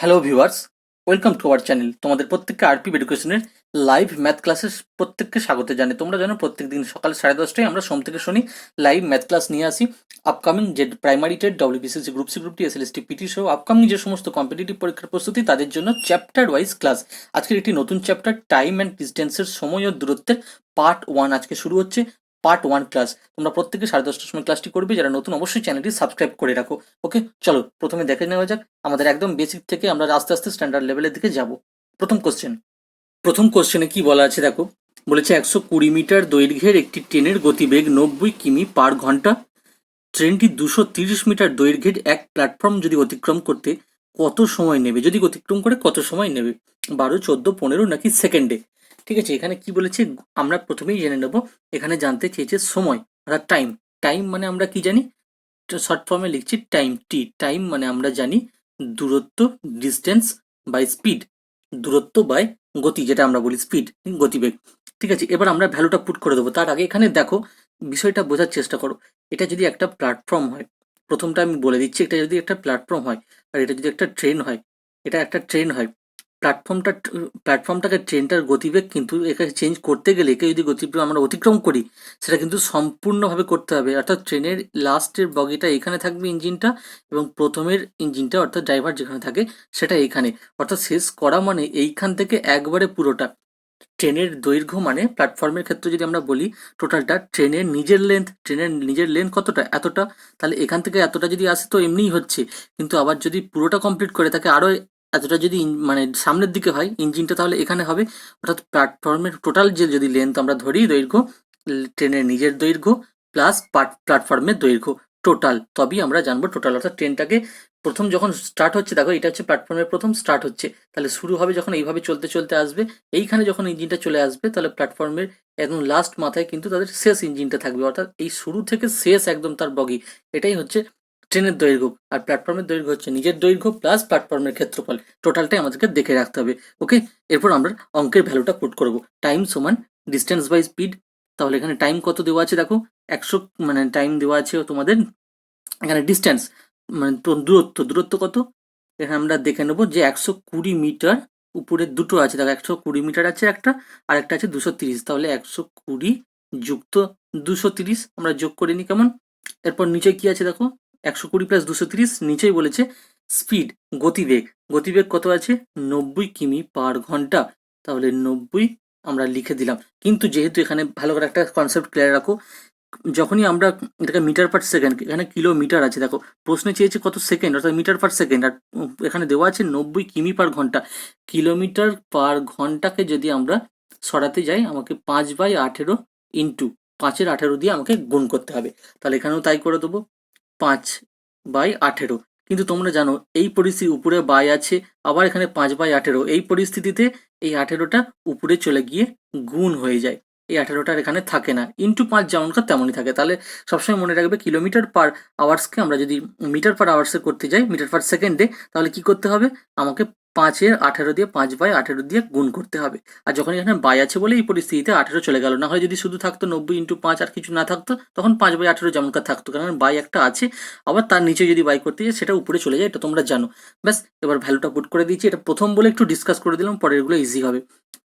Hello viewers, welcome to our channel. তোমাদের প্রত্যেককে RP এডুকেশনের লাইভ ম্যাথ ক্লাসে প্রত্যেককে স্বাগত জানাই। তোমরা জানো প্রত্যেক দিন সকাল 10:30টায় আমরা সোম থেকে শনি লাইভ ম্যাথ ক্লাস নিয়ে আসি। আপকামিং যে primary TET, WBCSC, group C, group T, SLST, PT সহ আপকামিং যে সমস্ত কম্পিটিটিভ পরীক্ষার প্রস্তুতি তাদের জন্য চ্যাপ্টার ওয়াইজ ক্লাস। আজকের একটি নতুন চ্যাপ্টার টাইম অ্যান্ড ডিস্টেন্সের সময় ও দূরত্বের পার্ট 1 আজকে শুরু হচ্ছে। পার্ট 1 ক্লাস তোমরা প্রত্যেকে 10:30টার সময় ক্লাসটি করবে। যারা নতুন অবশ্যই চ্যানেলটি সাবস্ক্রাইব করে রাখো। ওকে, চলো প্রথমে দেখে নেওয়া যাক আমাদের একদম বেসিক থেকে আমরা আস্তে আস্তে স্ট্যান্ডার্ড লেভেলের দিকে যাব। প্রথম কোশ্চেনে কি বলা আছে দেখো, বলেছে 120 মিটার দৈর্ঘ্যের একটি ট্রেনের গতিবেগ 90 কিমি/ঘন্টা। ট্রেনটি 230 মিটার দৈর্ঘ্যের এক প্ল্যাটফর্ম যদি অতিক্রম করতে কত সময় নেবে, যদি অতিক্রম করে কত সময় নেবে, 12, 14, 15 নাকি সেকেন্ডে। ঠিক আছে, এখানে কি বলেছে আমরা প্রথমেই জেনে নেব। এখানে জানতে চেয়েছে সময় অর্থাৎ টাইম। টাইম মানে আমরা কি জানি, শর্ট ফর্মে লিখছি টাইম টি। টাইম মানে আমরা জানি দূরত্ব, ডিস্টেন্স বাই স্পিড, দূরত্ব বাই গতি, যেটা আমরা বলি স্পিড, গতিবেগ। ঠিক আছে, এবার আমরা ভ্যালুটা পুট করে দেবো। তার আগে এখানে দেখো বিষয়টা বোঝার চেষ্টা করো। এটা যদি একটা প্ল্যাটফর্ম হয়, প্রথমটা আমি বলে দিচ্ছি, এটা যদি একটা প্ল্যাটফর্ম হয় আর এটা যদি একটা ট্রেন হয়, এটা একটা ট্রেন হয়, প্ল্যাটফর্মটাকে ট্রেনটার গতিবেগ কিন্তু এখানে চেঞ্জ করতে গেলে একে যদি গতিবেগ আমরা অতিক্রম করি সেটা কিন্তু সম্পূর্ণভাবে করতে হবে। অর্থাৎ ট্রেনের লাস্টের বগিটা এখানে থাকবে ইঞ্জিনটা, এবং প্রথমের ইঞ্জিনটা অর্থাৎ ড্রাইভার যেখানে থাকে সেটা এখানে। অর্থাৎ শেষ করা মানে এইখান থেকে একবারে পুরোটা। ট্রেনের দৈর্ঘ্য মানে প্ল্যাটফর্মের ক্ষেত্রে যদি আমরা বলি টোটালটা, ট্রেনের নিজের লেন্থ কতটা, এতটা। তাহলে এখান থেকে এতটা যদি আসে তো এমনিই হচ্ছে, কিন্তু আবার যদি পুরোটা কমপ্লিট করে থাকে আরও এতটা যদি মানে সামনের দিকে হয় ইঞ্জিনটা, তাহলে এখানে হবে। অর্থাৎ প্ল্যাটফর্মের টোটাল যে যদি লেন্থ আমরা ধরি দৈর্ঘ্য, ট্রেনের নিজের দৈর্ঘ্য প্লাস প্ল্যাটফর্মের দৈর্ঘ্য টোটাল, তবেই আমরা জানবো টোটাল। অর্থাৎ ট্রেনটাকে প্রথম যখন স্টার্ট হচ্ছে, দেখো এটা হচ্ছে প্ল্যাটফর্মের প্রথম স্টার্ট হচ্ছে, তাহলে শুরু হবে যখন এইভাবে চলতে চলতে আসবে, এইখানে যখন ইঞ্জিনটা চলে আসবে তাহলে প্ল্যাটফর্মের একদম লাস্ট মাথায় কিন্তু তাদের শেষ ইঞ্জিনটা থাকবে। অর্থাৎ এই শুরু থেকে শেষ একদম তার বগি, এটাই হচ্ছে ট্রেনের দৈর্ঘ্য। আর প্ল্যাটফর্মের দৈর্ঘ্য হচ্ছে নিজের দৈর্ঘ্য প্লাস প্ল্যাটফর্মের ক্ষেত্রফল, টোটালটাই আমাদেরকে দেখে রাখতে হবে। ওকে, এরপর আমরা অঙ্কের ভ্যালুটা পুট করব। টাইম সমান ডিস্টেন্স বাই স্পিড। তাহলে এখানে টাইম কত দেওয়া আছে দেখো, 100, মানে টাইম দেওয়া আছে তোমাদের এখানে ডিস্টেন্স মানে দূরত্ব কত, এখানে আমরা দেখে নেবো যে 120 মিটার। উপরে দুটো আছে দেখো, 120 মিটার আছে একটা, আর একটা আছে 230। তাহলে 120 যুক্ত 230 আমরা যোগ করে নিই কেমন। এরপর নিচে কি আছে দেখো, 120 প্লাস 230, নিচেই বলেছে স্পিড, গতিবেগ। গতিবেগ কত আছে, 90 কিমি/ঘন্টা। তাহলে 90 আমরা লিখে দিলাম। কিন্তু যেহেতু এখানে ভালো করে একটা কনসেপ্ট ক্লিয়ার রাখো, যখনই আমরা এটাকে মিটার পার সেকেন্ড, এখানে কিলোমিটার আছে দেখো, প্রশ্নে চেয়েছে কত সেকেন্ড, অর্থাৎ মিটার পার সেকেন্ড, আর এখানে দেওয়া আছে 90 কিমি/ঘন্টা। কিলোমিটার/ঘন্টাকে যদি আমরা সরাতে যাই, আমাকে 5/18 ইন্টু 5-এর 18 দিয়ে আমাকে গুণ করতে হবে। তাহলে এখানেও তাই করে দেবো, 5/18। কিন্তু তোমরা জানো এই পরিস্থিতি উপরে বাই আছে, আবার এখানে 5/18, এই পরিস্থিতিতে এই 18টা উপরে চলে গিয়ে গুণ হয়ে যায়, এই 18টার এখানে থাকে না। ইন্টু 5 যেমনকার তেমনই থাকে। তাহলে সবসময় মনে রাখবে কিলোমিটার পার আওয়ার্সকে আমরা যদি মিটার পার আওয়ার্সে করতে যাই, মিটার পার সেকেন্ডে, তাহলে কি করতে হবে, আমাকে 5-এর 18 দিয়ে 5/18 দিয়ে গুণ করতে হবে। আর যখন এখানে বাই আছে বলে এই পরিস্থিতিতে 18 চলে গেল, না হয় যদি শুধু থাকতো 90 × 5 আর কিছু না থাকতো, তখন 5/18 যেমনকার থাকতো, কারণ বাই একটা আছে। আবার তার নিচে যদি বাই করতে যাই সেটা উপরে চলে যায়, এটা তোমরা জানো। ব্যাস, এবার ভ্যালুটা পুট করে দিয়েছি। এটা প্রথম বলে একটু ডিসকাস করে দিলাম, পরেরগুলো ইজি হবে।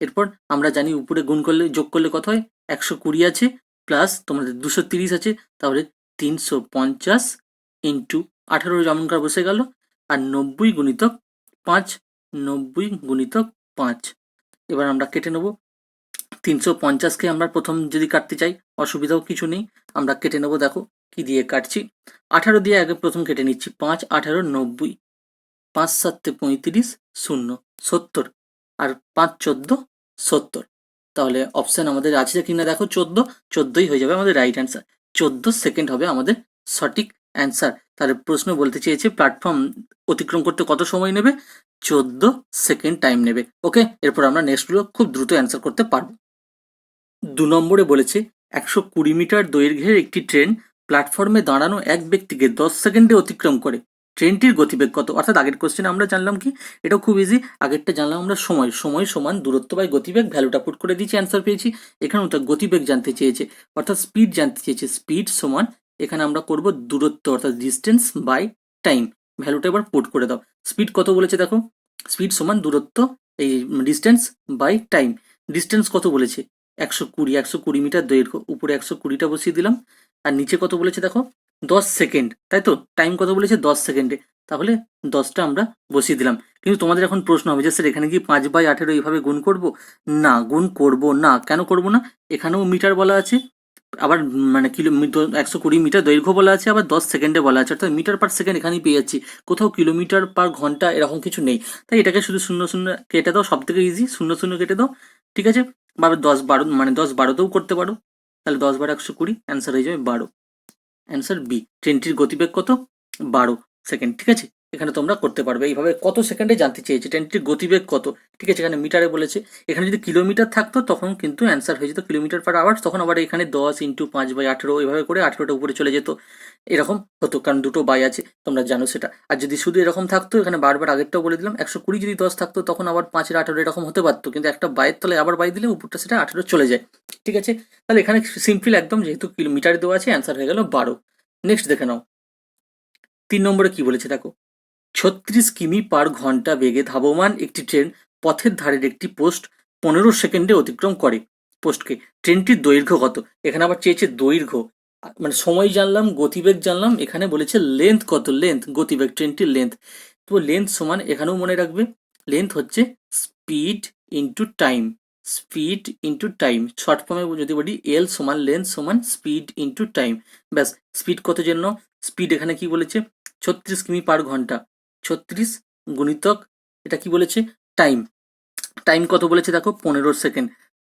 এরপর আমরা জানি উপরে গুণ করলে, যোগ করলে কত হয়, 120 আছে প্লাস তোমাদের 230 আছে, তাহলে 350 ইন্টু 18 যেমনকার বসে গেল, আর 90 × 5, 90 × 5। এবার আমরা কেটে নেব। 350কে আমরা প্রথম যদি কাটতে চাই অসুবিধাও কিছু নেই, আমরা কেটে নেব। দেখো কি দিয়ে কাটছি, 18 দিয়ে আগে প্রথম কেটে নিচ্ছি, 5-18 90, 5×7 35, 0 70, আর 5×14 70। তাহলে অপশান আমাদের আছে কিনা দেখো, 14ই হয়ে যাবে আমাদের রাইট অ্যান্সার। 14 সেকেন্ড হবে আমাদের সঠিক অ্যান্সার। তাহলে প্রশ্ন বলতে চেয়েছে প্ল্যাটফর্ম অতিক্রম করতে কত সময় নেবে, 14 সেকেন্ড টাইম নেবে। ওকে, এরপর আমরা নেক্সটগুলো খুব দ্রুত অ্যান্সার করতে পারবো। 2 নম্বরে বলেছে 120 মিটার দৈর্ঘ্যের একটি ট্রেন প্ল্যাটফর্মে দাঁড়ানো এক ব্যক্তিকে 10 সেকেন্ডে অতিক্রম করে, ট্রেনটির গতিবেগ কত। অর্থাৎ আগের কোশ্চেনে আমরা জানলাম কি, এটাও খুব ইজি, আগেরটা জানলাম আমরা সময়, সময় সমান দূরত্ব বাই গতিবেগ, ভ্যালুটা পুট করে দিয়েছি, অ্যান্সার পেয়েছি। এখানেও তো গতিবেগ জানতে চেয়েছে, অর্থাৎ স্পিড জানতে চেয়েছে, স্পিড সমান এখানে আমরা করব দূরত্ব অর্থাৎ ডিস্টেন্স বাই টাইম, ভ্যালুটা এবার পুট করে দাও। স্পিড কত বলেছে দেখো, স্পিড সমান দূরত্ব, এই ডিস্টেন্স বাই টাইম। ডিস্টেন্স কত বলেছে? 120 মিটার দৈর্ঘ্য, উপরে 120টা বসিয়ে দিলাম। আর নিচে কত বলেছে দেখো? 10 সেকেন্ড, তাই তো? টাইম কত বলেছে? 10 সেকেন্ডে, তাহলে 10টা আমরা বসিয়ে দিলাম। কিন্তু তোমাদের এখন প্রশ্ন হবে যে স্যার এখানে কি 5/18 এইভাবে গুণ করব? না, গুণ করব না। কেন করব না? এখানেও মিটার বলা আছে, আবার মানে 120 মিটার দৈর্ঘ্য বলা আছে, আবার 10 সেকেন্ডে বলা আছে, অর্থাৎ মিটার পার সেকেন্ড এখানেই পেয়ে যাচ্ছি, কোথাও কিলোমিটার পার ঘন্টা এরকম কিছু নেই। তাই এটাকে শুধু শূন্য শূন্য কেটে দাও, সব থেকে ইজি, শূন্য শূন্য কেটে দাও, ঠিক আছে? বা 10-12, মানে 10-12তেও করতে পারো, তাহলে 10/120, অ্যান্সার হয়ে যাবে 12। Answer B. ট্রেনটির গতিবেগ কত? 12 সেকেন্ড, ঠিক আছে? এখানে তোমরা করতে পারবে এইভাবে। কত সেকেন্ডে জানতে চেয়েছে, ট্রেনটির গতিবেগ কত, ঠিক আছে? এখানে মিটারে বলেছে। এখানে যদি কিলোমিটার থাকতো তখন কিন্তু অ্যান্সার হয়ে যেত কিলোমিটার পার আওয়ার, তখন আবার এখানে 10 × 5/18 এইভাবে করে 18টা উপরে চলে যেত, এরকম হতো, কারণ দুটো বাই আছে, তোমরা জানো সেটা। আর যদি শুধু এরকম থাকতো, এখানে বারবার আগেরটাও বলে দিলাম, 120 যদি 10 থাকতো তখন আবার 5-18 এরকম হতে পারতো, কিন্তু একটা বাইয়ের তলায় আবার বাই দিলে উপরটা সেটা 18 চলে যায়, ঠিক আছে? তাহলে এখানে সিম্পল একদম, যেহেতু কিলোমিটারে দেওয়া আছে, অ্যান্সার হয়ে গেল 12। নেক্সট দেখে নাও, 3 নম্বরে কি বলেছে দেখো। 36 কিমি/ঘন্টা বেগে ধাবমান একটি ট্রেন পথের ধারের একটি পোস্ট 15 সেকেন্ডে অতিক্রম করে। পোস্টকে, ট্রেনটির দৈর্ঘ্য কত? এখানে আবার চেয়েছে দৈর্ঘ্য, মানে সময় জানলাম, গতিবেগ জানলাম, এখানে বলেছে লেন্থ কত, লেন্থ, গতিবেগ, ট্রেনটির লেন্থ। তো লেন্থ সমান, এখানেও মনে রাখবে, লেন্থ হচ্ছে speed into time, speed into time, short ফর্মে যদি বলি এল সমান লেন্থ সমান স্পিড ইন্টু টাইম। ব্যাস, স্পিড কত জন্য? স্পিড এখানে কি বলেছে? 36 কিমি/ঘন্টা, 36 গুণিতক, এটা কি বলেছে? টাইম। টাইম কত বলেছে দেখো? 15 সেকেন্ড,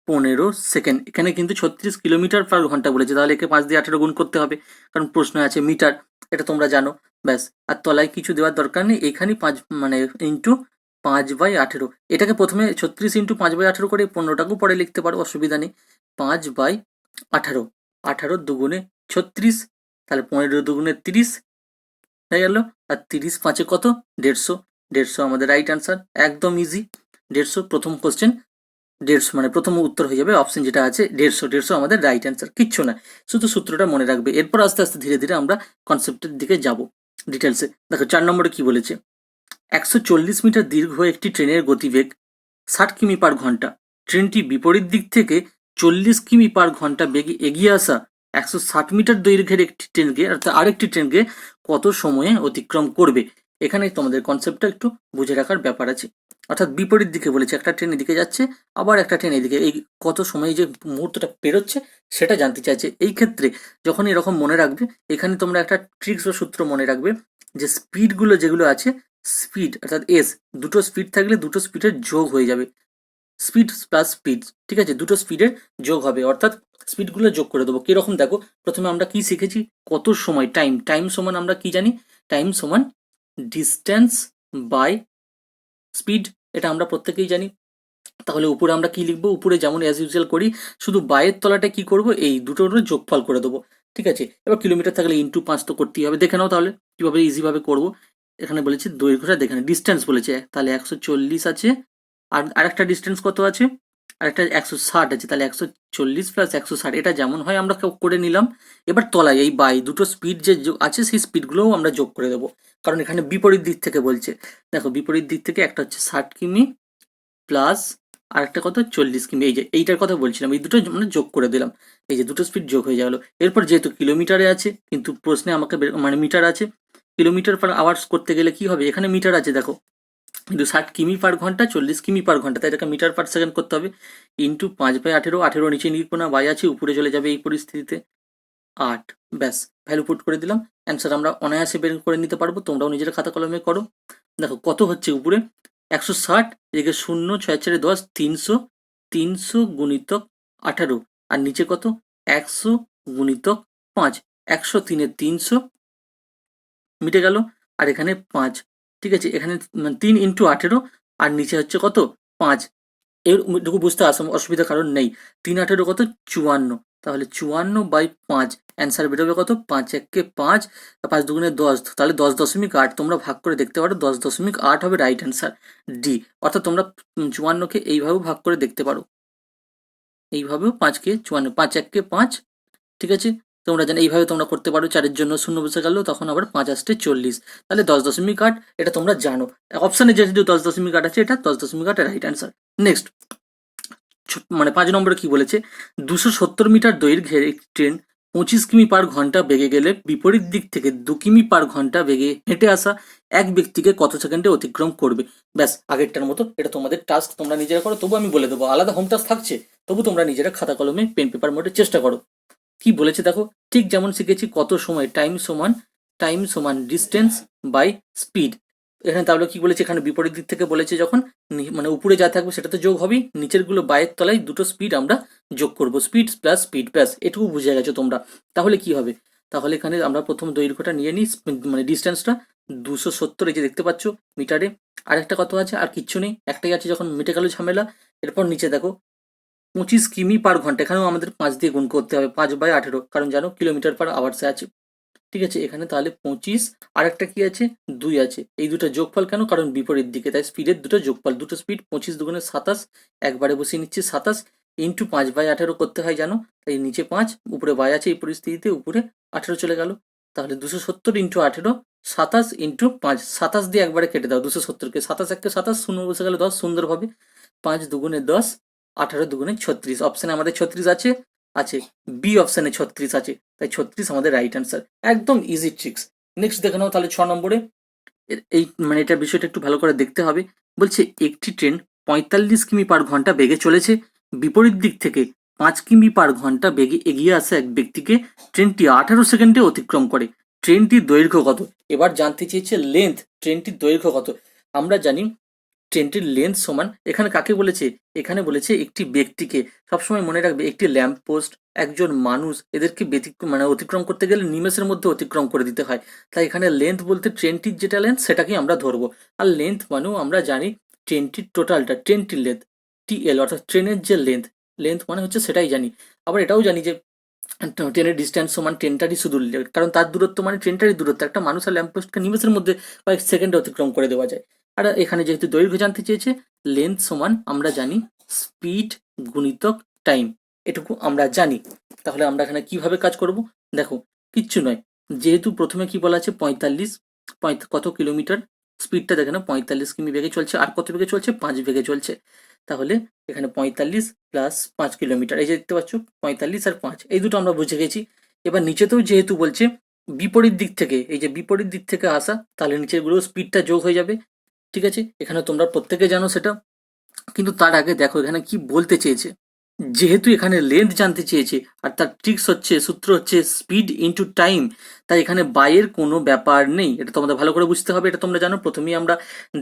15 সেকেন্ড। এখানে কিন্তু 36 কিলোমিটার/ঘন্টা বলেছে, তাহলে একে 5 দিয়ে 18 গুণ করতে হবে, কারণ প্রশ্ন আছে মিটার, এটা তোমরা জানো। ব্যাস, আর তলায় কিছু দেওয়ার দরকার নেই, এখানেই 5 মানে ইন্টু 5/18। এটাকে প্রথমে 36 ইন্টু 5/18 করে 15টাকেও পরে লিখতে পারো, অসুবিধা নেই। 5/18, 18 দুগুণে 36, তাহলে 15 দুগুণে 30 হয়ে গেল। আর 30 × 5 কত? 150, 150 আমাদের রাইট আনসার, একদম ইজি। 150 প্রথম কোশ্চেন, 150 মানে প্রথম উত্তর হয়ে যাবে অপশন যেটা আছে 150, 150 আমাদের রাইট অ্যান্সার, কিচ্ছু না, শুধু সূত্রটা মনে রাখবে। এরপর আস্তে আস্তে ধীরে ধীরে আমরা কনসেপ্টের দিকে যাব ডিটেলসে। দেখো 4 নম্বরে কি বলেছে। 140 মিটার দীর্ঘ একটি ট্রেনের গতিবেগ 60 কিমি/ঘন্টা। ট্রেনটি বিপরীত দিক থেকে 40 কিমি/ঘন্টা বেগে এগিয়ে আসা 160 মিটার দৈর্ঘ্যের একটি ট্রেনকে, অর্থাৎ আরেকটি ট্রেনকে কত সময়ে অতিক্রম করবে? এখানে তোমাদের কনসেপ্টটা একটু বুঝে রাখার ব্যাপার আছে। অর্থাৎ বিপরীত দিকে বলেছে, একটা ট্রেন এদিকে যাচ্ছে, আবার একটা ট্রেন এদিকে, এই কত সময়ে যে মুহূর্তটা পেরোচ্ছে সেটা জানতে চাইছে। এই ক্ষেত্রে যখন এরকম মনে রাখবে, এখানে তোমরা একটা ট্রিক্স বা সূত্র মনে রাখবে, যে স্পিডগুলো যেগুলো আছে, স্পিড অর্থাৎ এস, দুটো স্পিড থাকলে দুটো স্পিডের যোগ হয়ে যাবে, স্পিড প্লাস স্পিড, ঠিক আছে? দুটো স্পিডের যোগ হবে, অর্থাৎ স্পিডগুলো যোগ করে দেবো। কিরকম দেখো, প্রথমে আমরা কি শিখেছি? কত সময়, টাইম, টাইম সমান আমরা কি জানি? টাইম সমান ডিস্টেন্স বাই স্পিড, এটা আমরা প্রত্যেকেই জানি। তাহলে উপরে আমরা কি লিখবো? উপরে যেমন অ্যাজ ইউজুয়াল করি, শুধু বাইয়ের তলাটা কি করব, এই দুটোর যোগফল করে দেবো, ঠিক আছে? এবার কিলোমিটার থাকলে ইন্টু 5 তো করতেই হবে। দেখে নাও তাহলে কিভাবে ইজিভাবে করবো। এখানে বলেছে দৈর্ঘ্যটা দেখে নাও, ডিস্টেন্স বলেছে, তাহলে 140 আছে, আর আরেকটা ডিস্টেন্স কত আছে? আরেকটা 160 আছে, তাহলে 140 প্লাস 160, এটা যেমন হয় আমরা করে নিলাম। এবার তলায় এই বাই দুটো স্পিড যে আছে, সেই স্পিডগুলোও আমরা যোগ করে দেবো, কারণ এখানে বিপরীত দিক থেকে বলছে। দেখো বিপরীত দিক থেকে একটা হচ্ছে 60 কিমি প্লাস আরেকটা কত? 40 কিমি, এই যে এইটার কথা বলছিলাম, এই দুটো মানে যোগ করে দিলাম, এই যে দুটো স্পিড যোগ হয়ে গেল। এরপর যেহেতু কিলোমিটারে আছে, কিন্তু প্রশ্নে আমাকে মানে মিটার আছে, কিলোমিটার পার আওয়ার্স করতে গেলে কি হবে? এখানে মিটার আছে দেখো, কিন্তু 60 কিমি/ঘন্টা, 40 কিমি/ঘন্টা, তাই এটাকে মিটার পার সেকেন্ড করতে হবে, ইন্টু 5/18, 18 নিচে লিখবো না, বাই আছে, উপরে চলে যাবে এই পরিস্থিতিতে 8। ব্যাস, ভ্যালু পুট করে দিলাম, অ্যান্সার আমরা অনায়াসে বের করে নিতে পারবো, তোমরাও নিজের খাতা কলমে করো। দেখো কত হচ্ছে উপরে 160, এদিকে 0, 6 × 4 = 10, 300, 300 গুণিতক 18, আর নিচে কত? 100 গুণিতক 5, 103 এর 300 মিটে গেল, আর এখানে 5, ঠিক আছে? এখানে 3 × 18, আর নিচে হচ্ছে কত? 5। এরটুকু বুঝতে অসুবিধা কারণ নেই। 3 × 18 কত? 54, তাহলে 54/5, অ্যান্সার বেরোবে কত? 5 × 5, 5 দুগুণে 10, তাহলে 10.8। তোমরা ভাগ করে দেখতে পারো, 10.8 হবে রাইট অ্যান্সার, ডি। অর্থাৎ তোমরা 54কে এইভাবেও ভাগ করে দেখতে পারো, এইভাবেও 5 × 54, 5 × 1 = 5, ঠিক আছে? তোমরা জানো এইভাবে তোমরা করতে পারো, 4-এর জন্য 0 বসে গেল, তখন আবার 5 আসতে 40, তাহলে 10.8 এটা তোমরা জানো। অপশানে যেহেতু 10.8 আছে, এটা 10.8 রাইট অ্যান্সার। নেক্সট মানে 5 নম্বরে কি বলেছে, 270 মিটার দৈর্ঘ্যের একটি ট্রেন 25 কিমি পার ঘন্টা বেগে গেলে বিপরীত দিক থেকে 2 কিমি পার ঘন্টা বেগে হেঁটে আসা এক ব্যক্তিকে কত সেকেন্ডে অতিক্রম করবে। ব্যাস আগেরটার মতো, এটা তোমাদের টাস্ক, তোমরা নিজেরা করো, তবু আমি বলে দেবো, আলাদা হোম টাস্ক থাকছে, তবু তোমরা নিজেরা খাতা কলমে পেন পেপার মোডে চেষ্টা করো। কি বলেছে দেখো, ঠিক যেমন শিখেছি কত সময়, টাইম সমান ডিস্টেন্স বাই স্পিড। এখানে তাহলে কি বলেছে, এখানে বিপরীত দিক থেকে বলেছে যখন মানে উপরে যা থাকবে সেটা তো যোগ হবেই, নিচের গুলো বাইয়ের তলায় দুটো স্পিড আমরা যোগ করব, স্পিড প্লাস স্পিড প্লাস, এটুকু বুঝে গেছো তোমরা। তাহলে কি হবে, তাহলে এখানে আমরা প্রথম দৈর্ঘ্যটা নিয়ে নিই, মানে ডিস্টেন্সটা 270, এই যে দেখতে পাচ্ছ মিটারে। আরেকটা কত আছে, আর কিচ্ছু নেই, একটাই আছে, যখন মিটে গেল ঝামেলা। এরপর নিচে দেখো 25 কিমি পার ঘন্টা, এখানেও আমাদের 5 দিয়ে গুণ করতে হবে, 5/18, কারণ জানো কিলোমিটার পার আওয়ার্সে আছে। ঠিক আছে, এখানে তাহলে 25, আর একটা কি আছে, 2 আছে, এই দুটো যোগফল কেন, কারণ বিপরীত দিকে, তাই স্পিডের দুটো যোগফল, দুটো স্পিড, 25 দুগুণে 27, একবারে বসিয়ে নিচ্ছি 27 ইন্টু 5/18 করতে হয় জানো, তাই নিচে 5 উপরে বাই আছে, এই পরিস্থিতিতে উপরে 18 চলে গেল। তাহলে 270 ইন্টু 18, 27 ইন্টু 5, 27 দিয়ে একবারে কেটে দাও 270কে, 27 1 27, শূন্য বসে গেল 10 সুন্দরভাবে, 5 দুগুণে 10, 18 দুগুণে 36, অপশানে আমাদের 36 আছে, আছে বি অপশানে 36 আছে, তাই 36 আমাদের রাইট অ্যান্সার। একদম ইজি ট্রিক্স। নেক্সট দেখে নাও তাহলে 6 নম্বরে, এই মানে এটা বিষয়টা একটু ভালো করে দেখতে হবে। বলছে একটি ট্রেন 45 কিমি পার ঘন্টা বেগে চলেছে, বিপরীত দিক থেকে 5 কিমি পার ঘন্টা বেগে এগিয়ে আসা এক ব্যক্তিকে ট্রেনটি 18 সেকেন্ডে অতিক্রম করে, ট্রেনটির দৈর্ঘ্য কত। এবার জানতে চেয়েছে লেন্থ, ট্রেনটির দৈর্ঘ্য কত। আমরা জানি ট্রেনটির লেন্থ সমান, এখানে কাকে বলেছে, এখানে বলেছে একটি ব্যক্তিকে। সবসময় মনে রাখবে, একটি ল্যাম্প পোস্ট, একজন মানুষ, এদেরকে মানে অতিক্রম করতে গেলে নিমেষের মধ্যে অতিক্রম করে দিতে হয়, তাই এখানে লেন্থ বলতে ট্রেনটির যেটা লেন্থ সেটাকেই আমরা ধরবো। আর লেন্থ মানেও আমরা জানি ট্রেনটির টোটালটা, ট্রেনটির লেন্থ টিএল, অর্থাৎ ট্রেনের যে লেন্থ, লেন্থ মানে হচ্ছে সেটাই জানি। আবার এটাও জানি যে ট্রেনের ডিস্টেন্স সমান ট্রেনটারই শুধু, কারণ তার দূরত্ব মানে ট্রেনটারই দূরত্ব, একটা মানুষ আর ল্যাম্পপোস্টকে নিমেষের মধ্যে কয়েক সেকেন্ডে অতিক্রম করে দেওয়া যায়। আর এখানে যেহেতু দৈর্ঘ্য জানতে চেয়েছে, লেন্থ সমান আমরা জানি স্পিড গুণিতক টাইম, এটুকু আমরা জানি। তাহলে আমরা এখানে কিভাবে কাজ করব, দেখো কিচ্ছু নয়, যেহেতু প্রথমে কি বলা আছে 45, কত কিলোমিটার, স্পিডটা দেখে না, 45 কিমি বেগে চলছে, আর কত বেগে চলছে, 5 বেগে চলছে। তাহলে এখানে 45 প্লাস 5 কিলোমিটার, এই যে দেখতে পাচ্ছ 45 আর 5, এই দুটো আমরা বুঝে গেছি। এবার নিচেতেও যেহেতু বলছে বিপরীত দিক থেকে, এই যে বিপরীত দিক থেকে আসা, তাহলে নিচের গুলো স্পিডটা যোগ হয়ে যাবে। ঠিক আছে, এখানে তোমরা প্রত্যেকে জানো সেটা, কিন্তু তার আগে দেখো এখানে কি বলতে চেয়েছে, যেহেতু এখানে লেন্থ জানতে চেয়েছে, আর তার ট্রিক্স হচ্ছে, সূত্র হচ্ছে স্পিড ইন্টু টাইম, তাই এখানে বাইয়ের কোনো ব্যাপার নেই, এটা তোমাদের ভালো করে বুঝতে হবে। এটা তোমরা জানো, প্রথমেই আমরা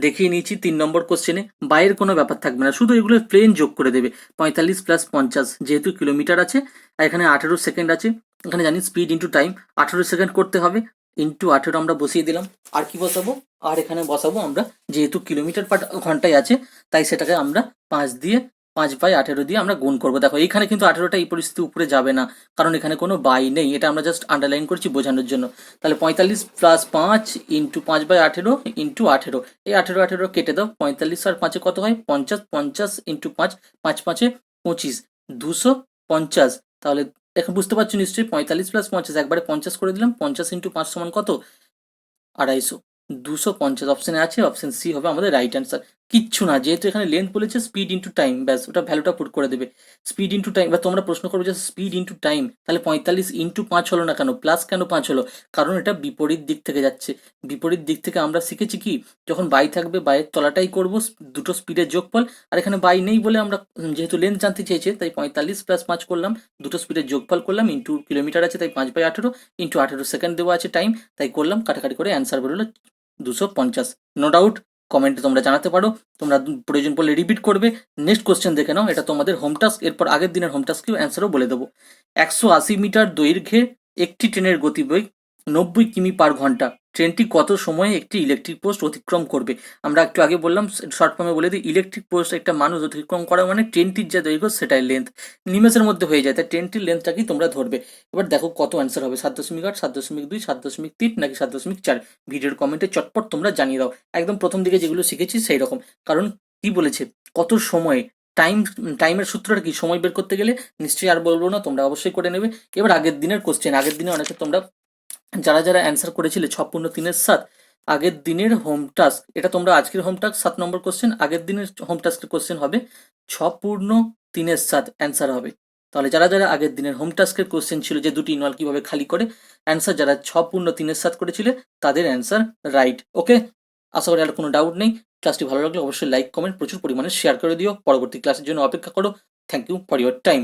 দেখিয়ে নিয়েছি 3 নম্বর কোশ্চেনে, বাইয়ের কোনো ব্যাপার থাকবে না, শুধু এগুলো প্লেন যোগ করে দেবে। 45 প্লাস 50, যেহেতু কিলোমিটার আছে আর এখানে 18 সেকেন্ড আছে, এখানে জানি স্পিড ইন্টু টাইম 18 সেকেন্ড করতে হবে, ইন্টু 18 আমরা বসিয়ে দিলাম। আর কি বসাবো, আর এখানে বসাবো আমরা, যেহেতু কিলোমিটার পার ঘন্টায় আছে, তাই সেটাকে আমরা 5/18 দিয়ে আমরা গুণ করবো। দেখো এইখানে কিন্তু 18টা এই পরিস্থিতি উপরে যাবে না, কারণ এখানে কোনো বাই নেই, এটা আমরা জাস্ট আন্ডারলাইন করছি বোঝানোর জন্য। তাহলে 45 প্লাস 5 ইন্টু 5/18 ইন্টু 18, এই 18 কেটে দাও, 45 আর 5 কত হয় 50, 50 ইন্টু 5, 5 5 25, 250। তাহলে এখন বুঝতে পারছো নিশ্চয়ই, 45 প্লাস 50 একবারে 50 করে দিলাম, 50 ইন্টু 5 সমান কত, 250, 250 অপশনে আছে, অপশন সি হবে আমাদের রাইট অ্যান্সার। কিচ্ছু না, যেহেতু এখানে লেন্থ বলেছে, স্পিড ইন্টু টাইম, ব্যাস ওটা ভ্যালুটা পুট করে দেবে, স্পিড ইন্টু টাইম। এবার তোমরা প্রশ্ন করবে যে স্পিড ইন্টু টাইম, তাহলে 45 ইন্টু 5 হলো না কেন, প্লাস কেন 5 হলো, কারণ এটা বিপরীত দিক থেকে যাচ্ছে। বিপরীত দিক থেকে আমরা শিখেছি কি, যখন বাই থাকবে বাইয়ের তলাটাই করব, দুটো স্পিডের যোগফল, আর এখানে বাই নেই বলে আমরা, যেহেতু লেন্থ জানতে চেয়েছে, তাই 45 প্লাস 5 করলাম, দুটো স্পিডের যোগফল করলাম, ইন্টু কিলোমিটার আছে তাই 5/18, ইন্টু 18 সেকেন্ড দেওয়া আছে টাইম, তাই করলাম, কাটাকাটি করে অ্যান্সার বেরোলো 250। নো ডাউট, কমেন্টে তোমরা জানাতে পারো, তোমরা প্রয়োজন পড়লে রিপিট করবে। নেক্সট কোশ্চেন দেখে নাও, এটা তোমাদের হোম টাস্ক, এরপর আগের দিনের হোম টাস্কেও অ্যান্সারও বলে দেবো। 180 মিটার দৈর্ঘ্যে একটি ট্রেনের গতিবেগ 90 কিমি পার ঘন্টা, ট্রেনটি কত সময়ে একটি ইলেকট্রিক পোস্ট অতিক্রম করবে। আমরা একটু আগে বললাম, শর্ট ফর্মে বলে দিই, ইলেকট্রিক পোস্ট একটা মানুষ অতিক্রম করা মানে ট্রেনটির যা দৈর্ঘ্য সেটাই লেন্থ, নিমেষের মধ্যে হয়ে যায়, তাই ট্রেনটির লেন্থটাকেই তোমরা ধরবে। এবার দেখো কত অ্যান্সার হবে, 7.8, 7.2, 7.3 নাকি 7.4, ভিডিওর কমেন্টে চটপট তোমরা জানিয়ে দাও, একদম প্রথম দিকে যেগুলো শিখেছি সেই রকম। কারণ কি বলেছে, কত সময়, টাইমের সূত্রটা কি, সময় বের করতে গেলে নিশ্চয়ই আর বলবো না, তোমরা অবশ্যই করে নেবে। এবার আগের দিনের কোশ্চেন, আগের দিনে অনেকে তোমরা যারা যারা অ্যান্সার করেছিলে 6 × 3 = 7, আগের দিনের হোম টাস্ক, এটা তোমরা আজকের হোম টাস্ক 7 নম্বর কোশ্চেন, আগের দিনের হোম টাস্কের কোশ্চেন হবে 6 × 3 = 7 অ্যান্সার হবে। তাহলে যারা যারা আগের দিনের হোম টাস্কের কোশ্চেন ছিল যে দুটি ইনওয়াল কিভাবে খালি করে, অ্যান্সার যারা 6 × 3 = 7 করেছিলে তাদের অ্যান্সার রাইট। ওকে, আশা করি আর কোনো ডাউট নেই। ক্লাসটি ভালো লাগলে অবশ্যই লাইক কমেন্ট প্রচুর পরিমাণে শেয়ার করে দিও। পরবর্তী ক্লাসের জন্য অপেক্ষা করো। Thank you for your time.